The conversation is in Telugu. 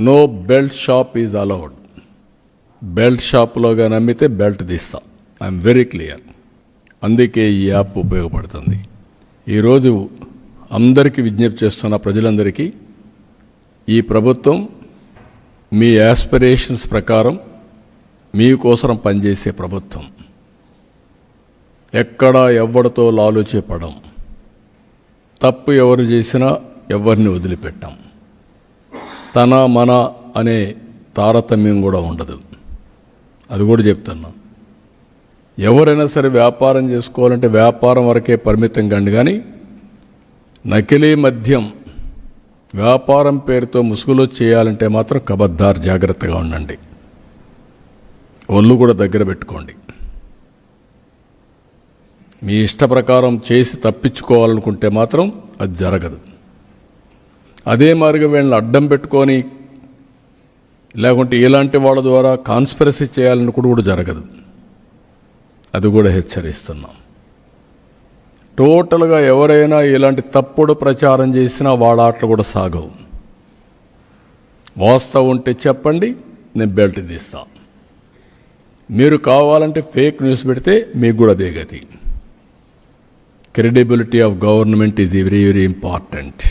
No belt shop is allowed. Belt షాప్లో కానీ అమ్మితే బెల్ట్ తీస్తా. I'm very clear. అందుకే ఈ యాప్ ఉపయోగపడుతుంది. ఈరోజు అందరికీ విజ్ఞప్తి చేస్తున్న ప్రజలందరికీ, ఈ ప్రభుత్వం మీ యాస్పిరేషన్స్ ప్రకారం మీకోసం పనిచేసే ప్రభుత్వం. ఎక్కడా ఎవరితో లాలుచేపడం, తప్పు ఎవరు చేసినా ఎవరిని వదిలిపెట్టాం. తన మన అనే తారతమ్యం కూడా ఉండదు. అది కూడా చెప్తున్నా. ఎవరైనా సరే వ్యాపారం చేసుకోవాలంటే వ్యాపారం వరకే పరిమితం కండి, కానీ నకిలీ మద్యం వ్యాపారం పేరుతో ముసుగులో చేయాలంటే మాత్రం కబద్దార్, జాగ్రత్తగా ఉండండి. ఒళ్ళు కూడా దగ్గర పెట్టుకోండి. మీ ఇష్ట ప్రకారం చేసి తప్పించుకోవాలనుకుంటే మాత్రం అది జరగదు. అదే మాదిరిగా వీళ్ళని అడ్డం పెట్టుకొని లేకుంటే ఇలాంటి వాళ్ళ ద్వారా కాన్స్పిరసీ చేయాలనుకుంటూ కూడా జరగదు. అది కూడా హెచ్చరిస్తున్నాం. టోటల్గా ఎవరైనా ఇలాంటి తప్పుడు ప్రచారం చేసినా వాళ్ళ ఆటలు కూడా సాగవు. వాస్తవం ఉంటే చెప్పండి, నేను బెల్ట్ తీస్తా. మీరు కావాలంటే ఫేక్ న్యూస్ పెడితే మీకు కూడా అదే గతి. Credibility of government is very very important.